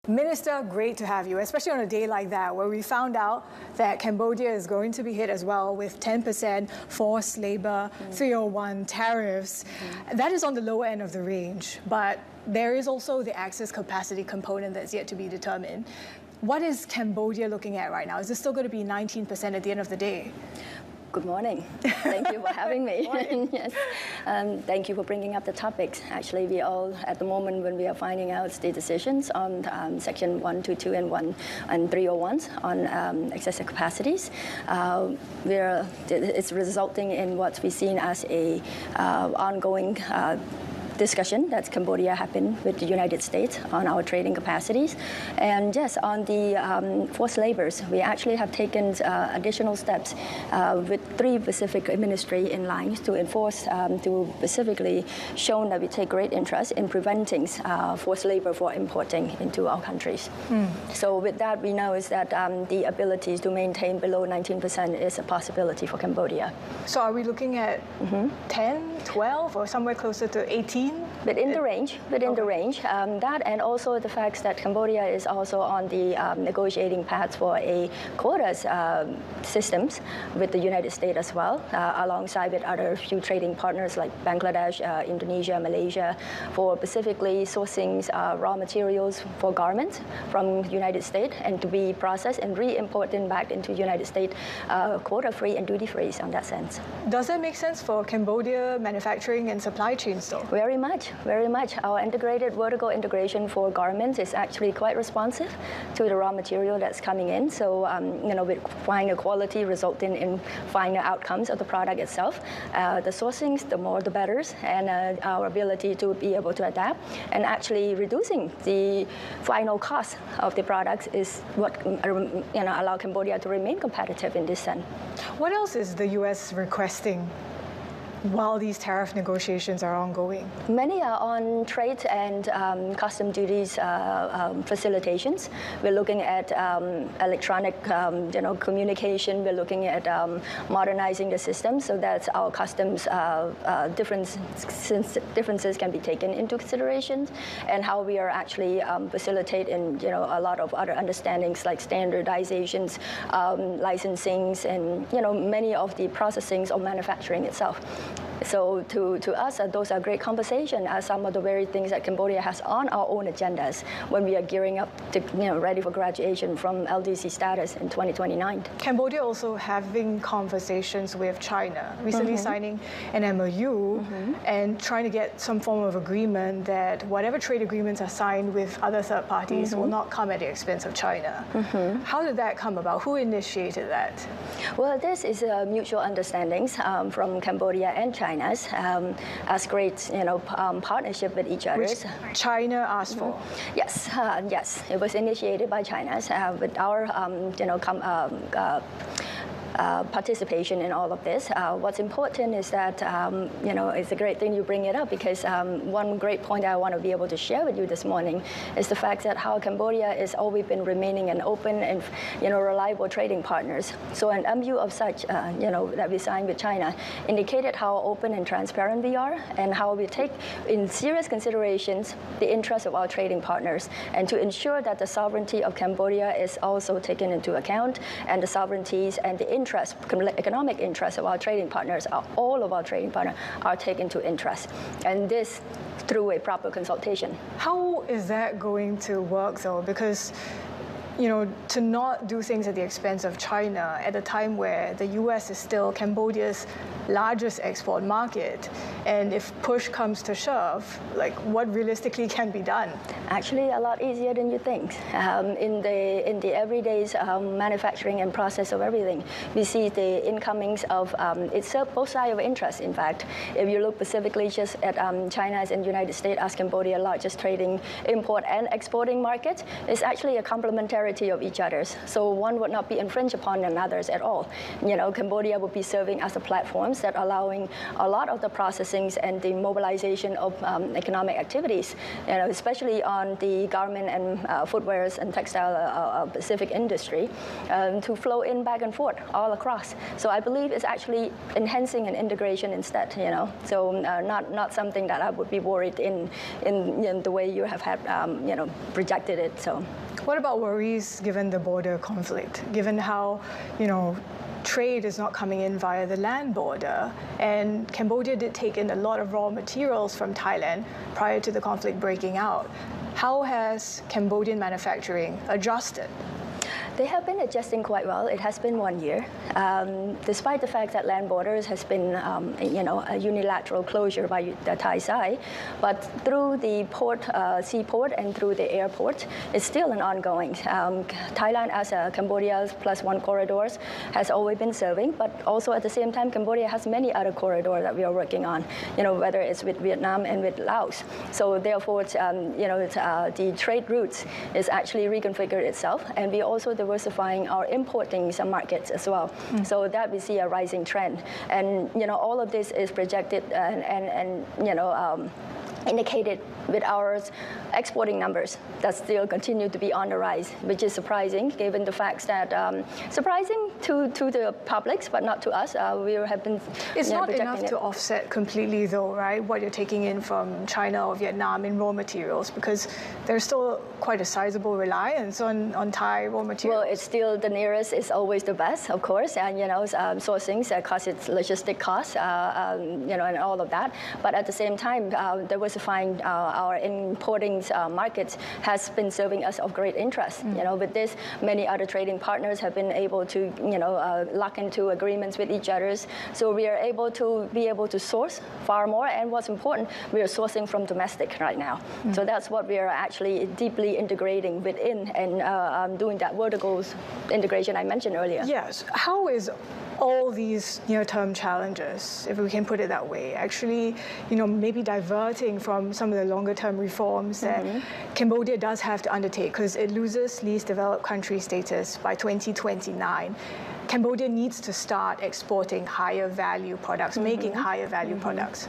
Minister, great to have you, especially on a day like that where we found out that Cambodia is going to be hit as well with 10% forced labor, 301 tariffs. That is on the lower end of the range, but there is also the access capacity component that's yet to be determined. What is Cambodia looking at right now? Is this still going to be 19% at the end of the day? Good morning. Thank you for having me. Yes. Thank you for bringing up the topics. Actually, we all, at the moment, when we are finding out the decisions on Section 122 and 301s on excessive capacities, it's resulting in what we've seen as a ongoing discussion that Cambodia happened with the United States on our trading capacities. And yes, on the forced labors, we actually have taken additional steps with 3 specific ministries in line to enforce, to specifically show that we take great interest in preventing forced labor for importing into our countries. So with that, we know is that the ability to maintain below 19% is a possibility for Cambodia. So are we looking at 10, 12, or somewhere closer to 18? Within the range, that and also the fact that Cambodia is also on the negotiating path for a quotas systems with the United States as well, alongside with other few trading partners like Bangladesh, Indonesia, Malaysia, for specifically sourcing raw materials for garments from the United States and to be processed and re-imported back into the United States quota-free and duty-free in that sense. Does that make sense for Cambodia manufacturing and supply chains though? Very much. Our integrated vertical integration for garments is actually quite responsive to the raw material that's coming in. So, with finer quality resulting in finer outcomes of the product itself. The sourcings, the more the better, and our ability to be able to adapt and actually reducing the final cost of the products is what allow Cambodia to remain competitive in this sense. What else is the U.S. requesting while these tariff negotiations are ongoing? Many are on trade and custom duties facilitations. We're looking at electronic communication. We're looking at modernizing the system so that our customs differences can be taken into consideration, and how we are actually facilitating a lot of other understandings like standardizations, licensings, and many of the processings of manufacturing itself. So to us, those are great conversations as some of the very things that Cambodia has on our own agendas when we are gearing up to ready for graduation from LDC status in 2029. Cambodia also having conversations with China, recently signing an MOU and trying to get some form of agreement that whatever trade agreements are signed with other third parties will not come at the expense of China. How did that come about? Who initiated that? Well, this is a mutual understandings from Cambodia and China as great partnership with each other. Which China asked for? Yes, yes, it was initiated by China with our participation in all of this. What's important is that, it's a great thing you bring it up because one great point I want to be able to share with you this morning is the fact that how Cambodia has always been remaining an open and, reliable trading partners. So an MOU of such, that we signed with China indicated how open and transparent we are and how we take in serious considerations the interests of our trading partners and to ensure that the sovereignty of Cambodia is also taken into account and the sovereignties and the economic interests of our trading partners, all of our trading partners are taken into interest. And this through a proper consultation. How is that going to work though? Because to not do things at the expense of China at a time where the U.S. is still Cambodia's largest export market, and if push comes to shove, what realistically can be done? Actually, a lot easier than you think. In the everyday manufacturing and process of everything, we see the incomings of it's both sides of interest. In fact, if you look specifically just at China's and United States as Cambodia's largest trading, import, and exporting market, it's actually a complementary complementarity of each other's. So one would not be infringed upon another's at all. Cambodia would be serving as a platforms that allowing a lot of the processings and the mobilization of economic activities, especially on the garment and footwears and textile specific industry, to flow in back and forth all across. So I believe it's actually enhancing an integration instead, So not something that I would be worried in the way you have had, projected it. So. What about worries given the border conflict, given how, trade is not coming in via the land border, and Cambodia did take in a lot of raw materials from Thailand prior to the conflict breaking out. How has Cambodian manufacturing adjusted? They have been adjusting quite well. It has been 1 year, despite the fact that land borders has been, a unilateral closure by the Thai side. But through the port, seaport, and through the airport, it's still an ongoing. Thailand, as Cambodia's +1 corridors, has always been serving. But also at the same time, Cambodia has many other corridors that we are working on. Whether it's with Vietnam and with Laos. So therefore, the trade routes is actually reconfigured itself, and we also diversifying our importing some markets as well. So that we see a rising trend. And, all of this is projected and indicated with our exporting numbers that still continue to be on the rise, which is surprising given the fact that, surprising to the publics, but not to us. We have been It's not enough to offset completely though, right, what you're taking in from China or Vietnam in raw materials, because there's still quite a sizable reliance on Thai raw materials. Well, it's still the nearest is always the best, of course, and, sourcing costs its logistic costs, and all of that. But at the same time, diversifying our importing markets has been serving us of great interest. With this, many other trading partners have been able to, lock into agreements with each other. So we are able to source far more. And what's important, we are sourcing from domestic right now. So that's what we are actually deeply integrating within and doing that vertical integration I mentioned earlier. Yes. How is all these near-term challenges, if we can put it that way, actually, maybe diverting from some of the longer-term reforms that Cambodia does have to undertake, because it loses least developed country status by 2029. Cambodia needs to start exporting higher value products, making higher value products.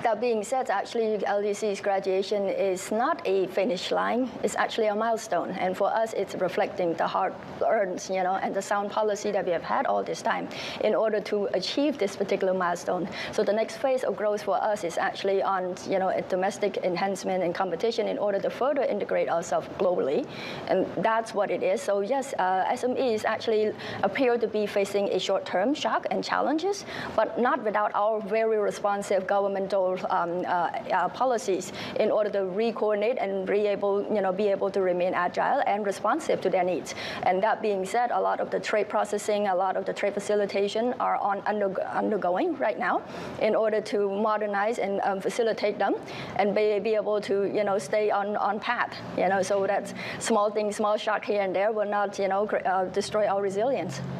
That being said, actually, LDC's graduation is not a finish line. It's actually a milestone. And for us, it's reflecting the hard-earned, and the sound policy that we have had all this time in order to achieve this particular milestone. So the next phase of growth for us is actually on, a domestic enhancement and competition in order to further integrate ourselves globally. And that's what it is. So yes, SMEs actually appear to be facing a short-term shock and challenges, but not without our very responsive governmental policies in order to re-coordinate and be able to remain agile and responsive to their needs. And that being said, a lot of the trade processing, a lot of the trade facilitation are undergoing right now in order to modernize and facilitate them and be able to stay on path. So that small things, small shock here and there will not destroy our resilience.